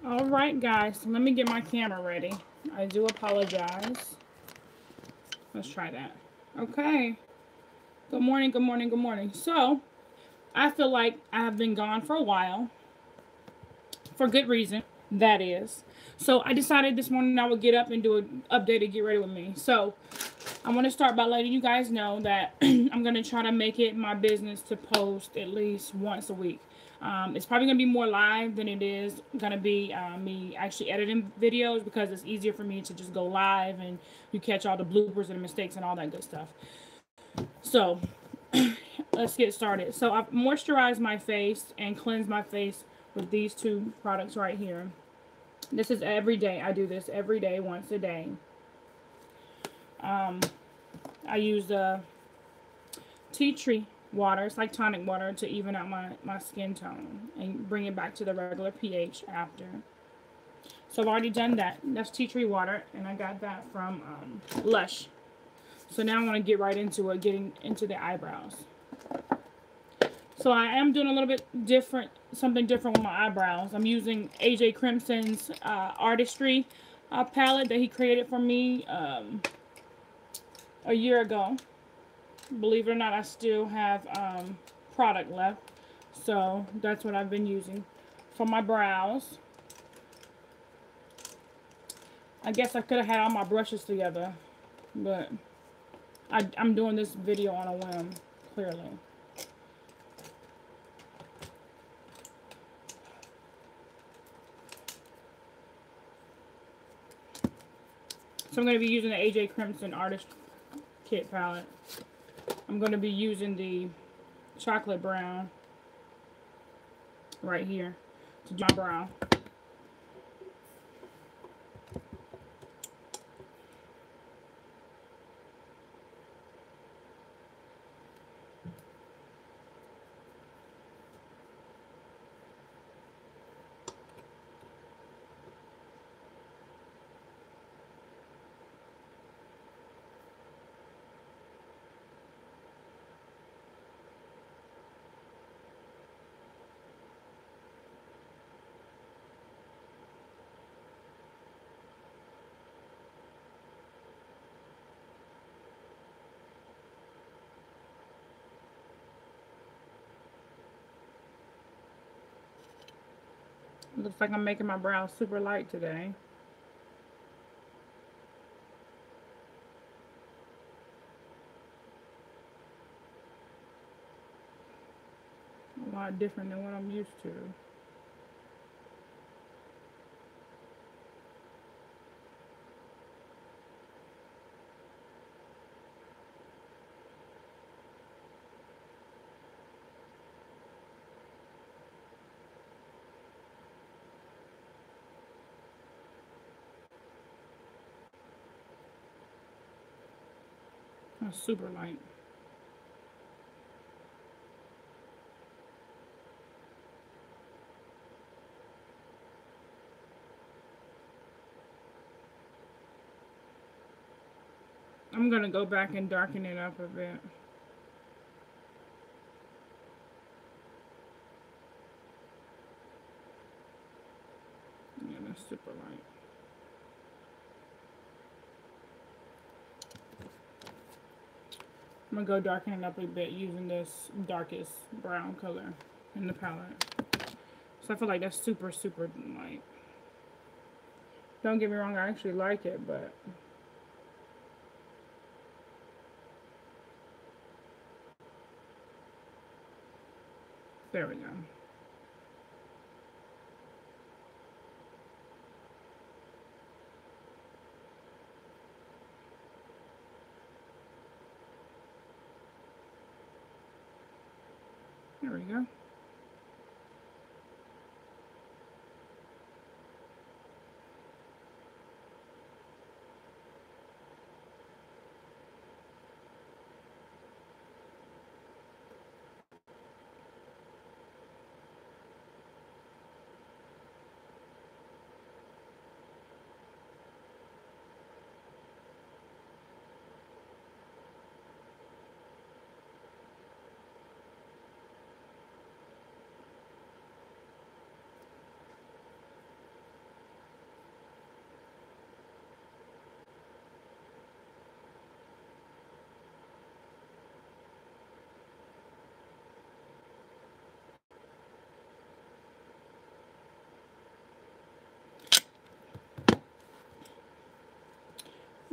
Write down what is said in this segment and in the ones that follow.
All right, guys, so let me get my camera ready. I do apologize. Let's try that. Okay. Good morning, good morning, good morning. So, I feel like I have been gone for a while. For good reason, that is. So, I decided this morning I would get up and do an update to get ready with me. So, I want to start by letting you guys know that I'm going to try to make it my business to post at least once a week. It's probably going to be more live than it is going to be me actually editing videos, because it's easier for me to just go live and you catch all the bloopers and the mistakes and all that good stuff. So, let's get started. So, I've moisturized my face and cleansed my face with these two products right here. This is every day. I do this every day, once a day. I use the tea tree water. It's like tonic water to even out my skin tone and bring it back to the regular pH after. So I've already done that. That's tea tree water, and I got that from Lush. So now I want to get right into it, getting into the eyebrows. So I am doing a little bit different, something different with my eyebrows. I'm using AJ Crimson's Artistry palette that he created for me a year ago. Believe it or not, I still have product left. So that's what I've been using for my brows. I guess I could have had all my brushes together, but I'm doing this video on a whim, clearly. So I'm going to be using the AJ Crimson Artist Kit palette. I'm going to be using the chocolate brown right here to do my brow. Looks like I'm making my brows super light today. A lot different than what I'm used to. That's super light. I'm going to go back and darken it up a bit. Yeah, that's super light. I'm going to go darken it up a bit using this darkest brown color in the palette. So I feel like that's super, super light. Don't get me wrong, I actually like it, but there we go. There we go.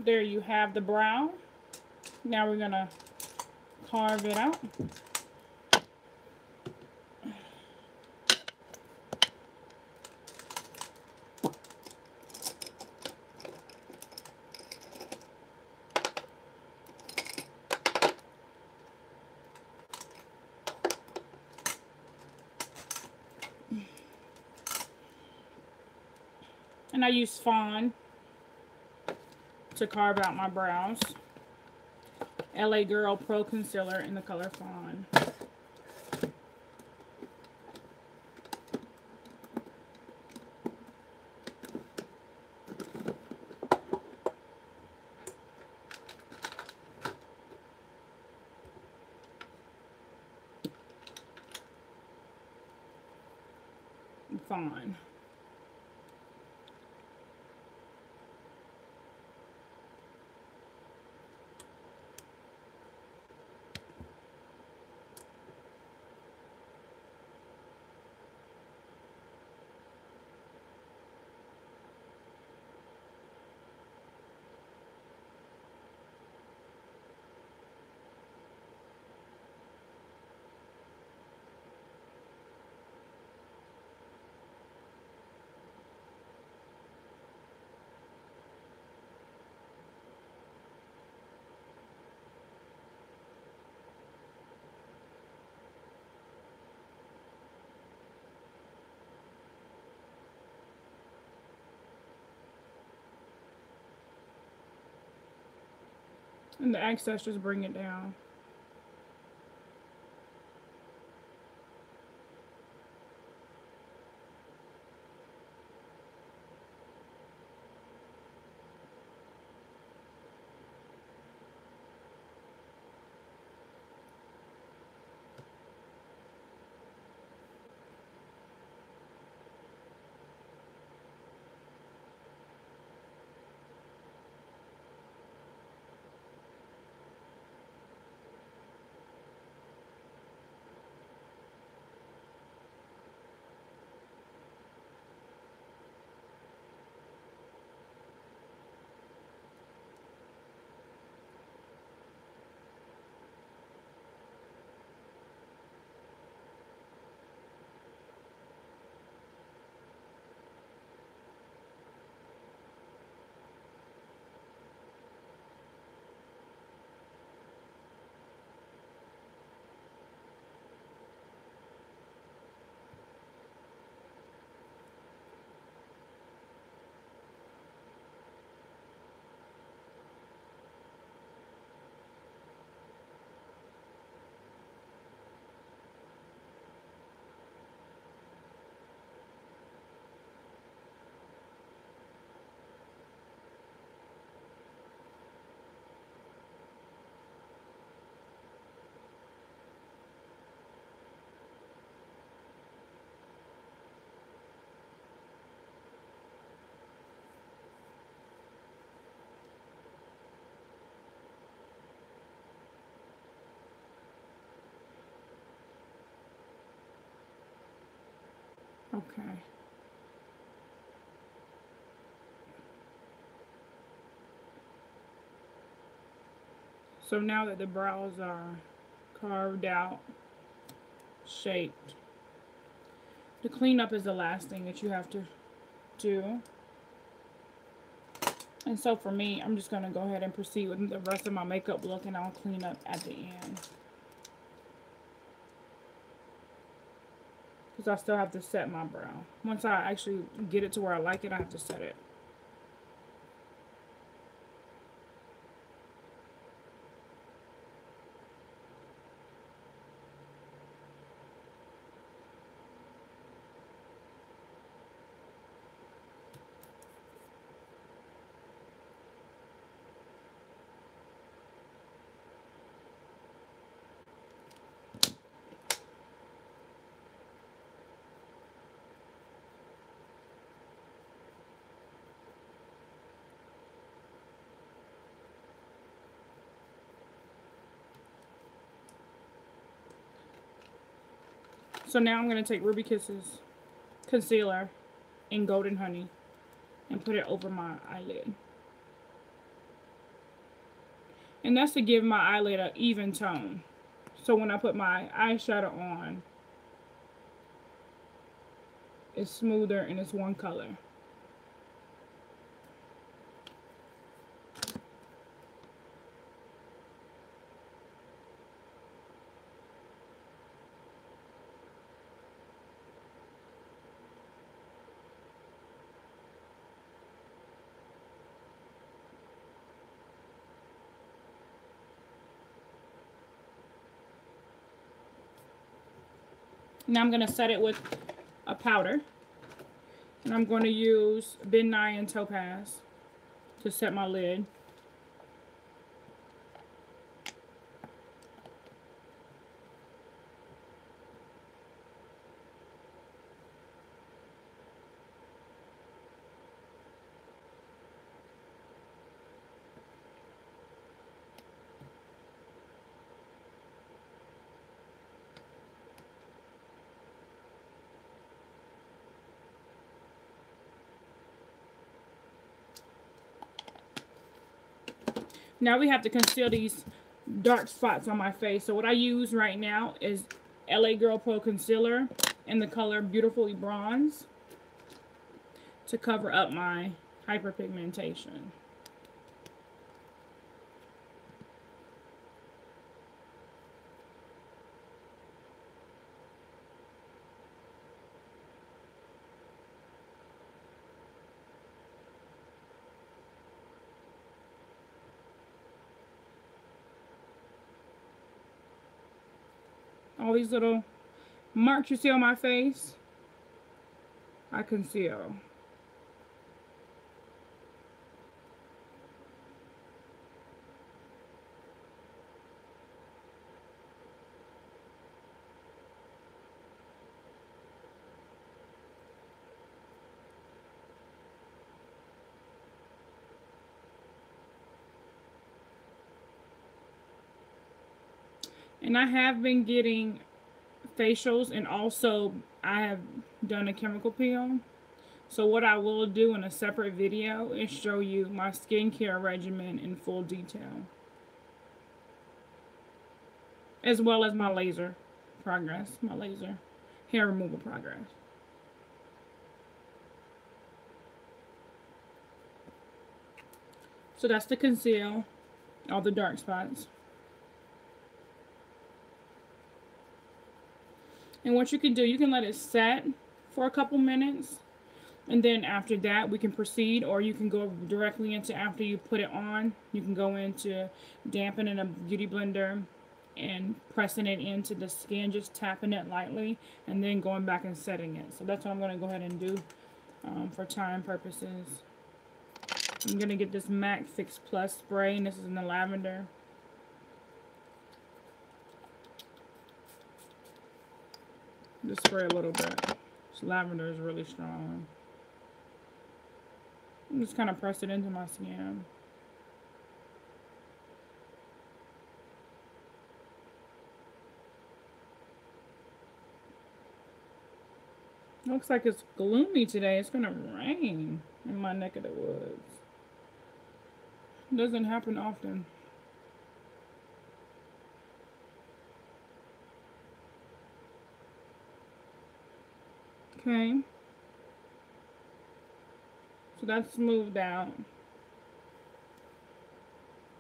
There you have the brow. Now we're gonna carve it out. And I use Fawn to carve out my brows. LA Girl Pro Concealer in the color Fawn. Fawn. And the excess, just bring it down. Okay. So now that the brows are carved out, shaped, the cleanup is the last thing that you have to do. And so for me, I'm just going to go ahead and proceed with the rest of my makeup look, and I'll clean up at the end. Because I still have to set my brow. Once I actually get it to where I like it, I have to set it. So now I'm going to take Ruby Kisses concealer in Golden Honey and put it over my eyelid. And that's to give my eyelid an even tone. So when I put my eyeshadow on, it's smoother and it's one color. Now I'm going to set it with a powder. And I'm going to use Midnight and Topaz to set my lid. Now we have to conceal these dark spots on my face. So what I use right now is LA Girl Pro Concealer in the color Beautifully Bronze to cover up my hyperpigmentation. All these little marks you see on my face, I conceal. And I have been getting facials, and also I have done a chemical peel. So what I will do in a separate video is show you my skincare regimen in full detail, as well as my laser progress, my laser hair removal progress. So that's to conceal all the dark spots. And what you can do, you can let it set for a couple minutes, and then after that we can proceed, or you can go directly into, after you put it on, you can go into dampening a beauty blender and pressing it into the skin, just tapping it lightly, and then going back and setting it. So that's what I'm going to go ahead and do for time purposes. I'm going to get this MAC Fix Plus spray, and this is in the lavender. Just spray a little bit. This lavender is really strong. I'm just kind of press it into my skin. Looks like it's gloomy today. It's gonna rain in my neck of the woods. It doesn't happen often. Okay. So that's smoothed out.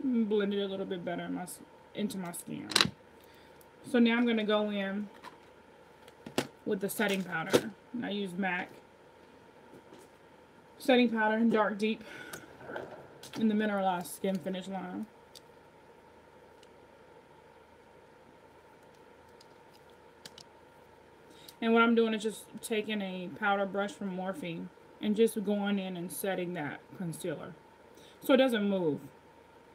Blend it a little bit better into my skin. So now I'm gonna go in with the setting powder. And I use MAC setting powder in Dark Deep in the mineralized skin finish line. And what I'm doing is just taking a powder brush from Morphe and just going in and setting that concealer so it doesn't move.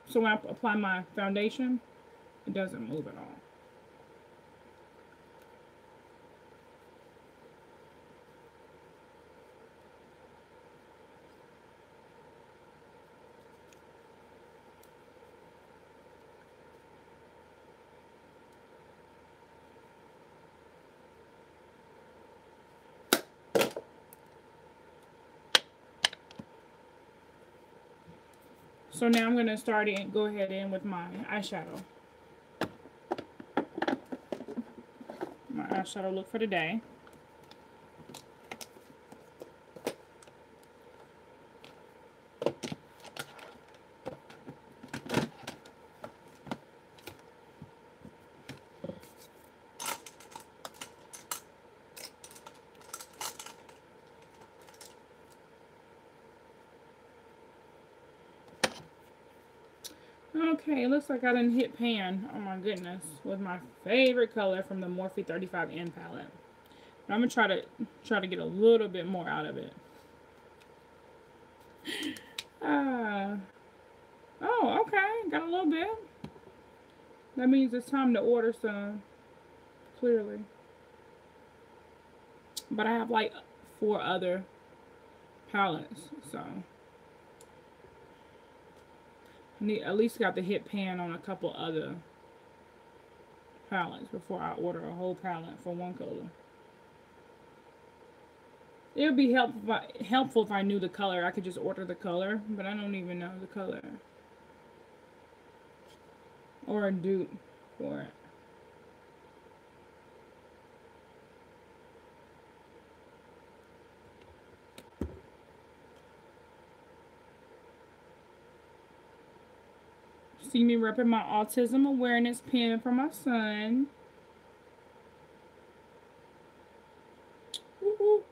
So when I apply my foundation, it doesn't move at all. So now I'm going to go ahead in with my eyeshadow. My eyeshadow look for today. Okay, it looks like I done hit pan, oh my goodness, with my favorite color from the Morphe 35N palette. But I'm gonna try to get a little bit more out of it. Oh, okay, got a little bit. That means it's time to order some, clearly. But I have like 4 other palettes, so I need at least got to hit pan on a couple other palettes before I order a whole palette for one color. It would be helpful if I knew the color. I could just order the color, but I don't even know the color. Or a dupe for it. See me repping my autism awareness pin for my son. Woo-hoo.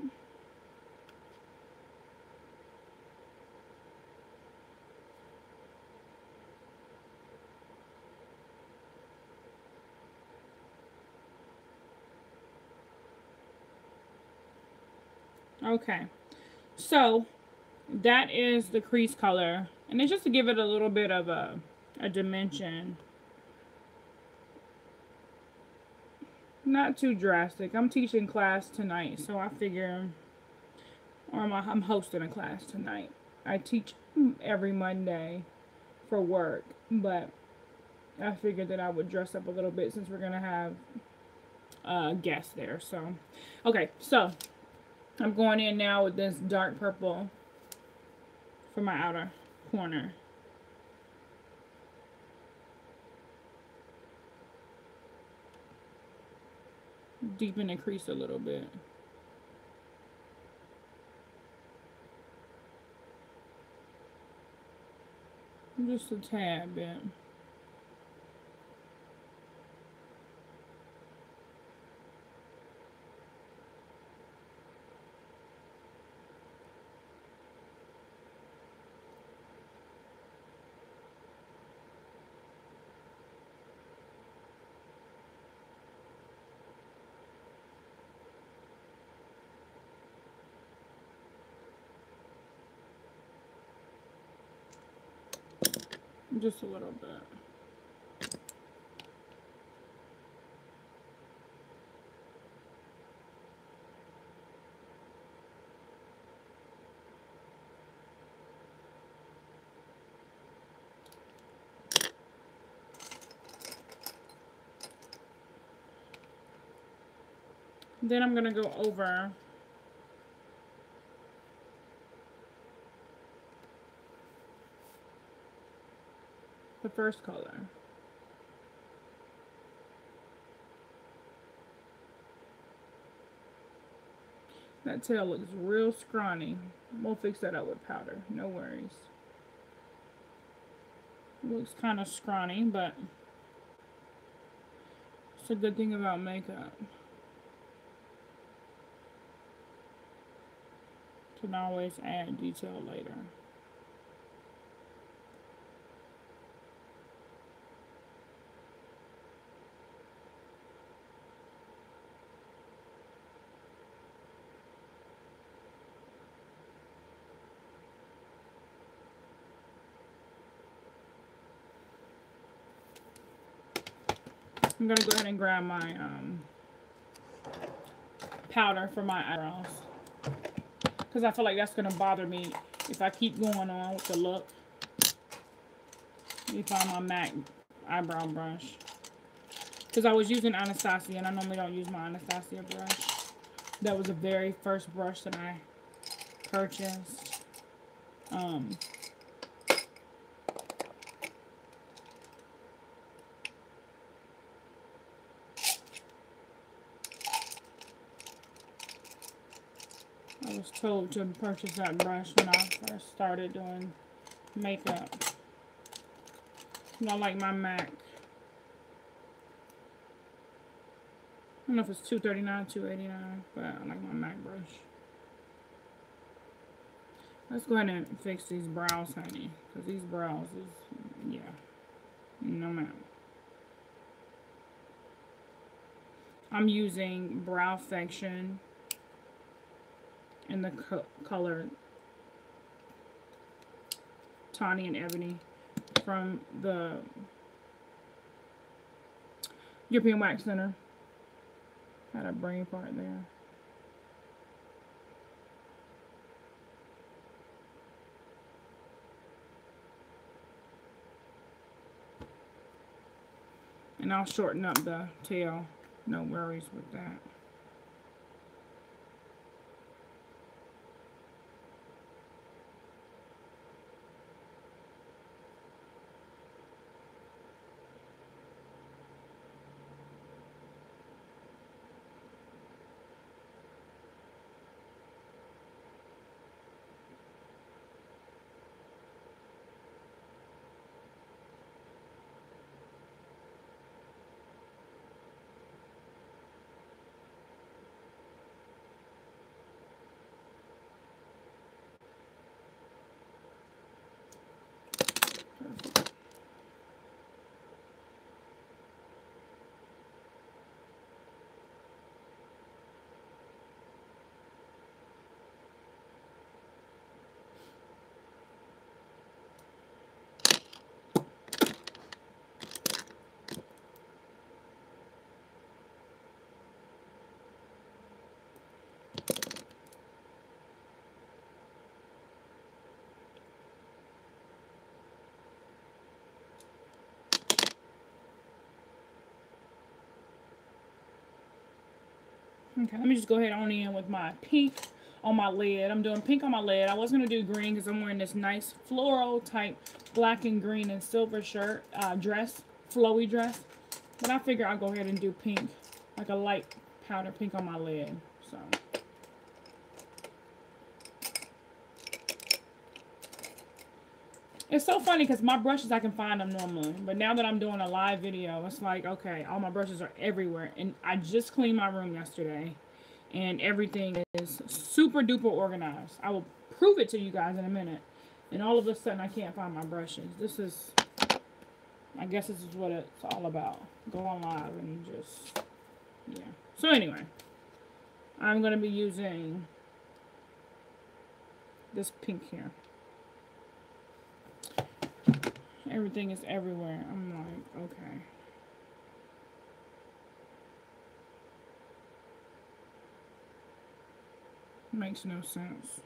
Okay, so that is the crease color, and it's just to give it a little bit of a dimension. Not too drastic. I'm teaching class tonight, so I figure, or I'm hosting a class tonight. I teach every Monday for work, but I figured that I would dress up a little bit since we're gonna have guests there. So, okay, so I'm going in now with this dark purple for my outer corner. Deepen the crease a little bit. Just a tad bit. Just a little bit. Then I'm gonna go over the first color. That tail looks real scrawny. We'll fix that up with powder. No worries. It looks kind of scrawny, but it's a good thing about makeup. Can always add detail later. I'm gonna go ahead and grab my powder for my eyebrows, because I feel like that's gonna bother me if I keep going on with the look. Let me find my MAC eyebrow brush, because I was using Anastasia, and I normally don't use my Anastasia brush. That was the very first brush that I purchased. I was told to purchase that brush when I first started doing makeup. Not like my MAC. I don't know if it's $239, $289, but I like my MAC brush. Let's go ahead and fix these brows, honey. Because these brows is, yeah, no matter. I'm using Browfection in the color Tawny and Ebony from the European Wax Center. Had a brain part there. And I'll shorten up the tail. No worries with that. Okay, let me just go ahead on in with my pink on my lid. I'm doing pink on my lid. I was going to do green because I'm wearing this nice floral type black and green and silver shirt, dress, flowy dress. But I figure I'll go ahead and do pink, like a light powder pink on my lid. So it's so funny because my brushes, I can find them normally. But now that I'm doing a live video, it's like, okay, all my brushes are everywhere. And I just cleaned my room yesterday. And everything is super duper organized. I will prove it to you guys in a minute. And all of a sudden, I can't find my brushes. This is, I guess this is what it's all about. Going live and just, yeah. So anyway, I'm going to be using this pink here. Everything is everywhere. I'm like, okay. Makes no sense.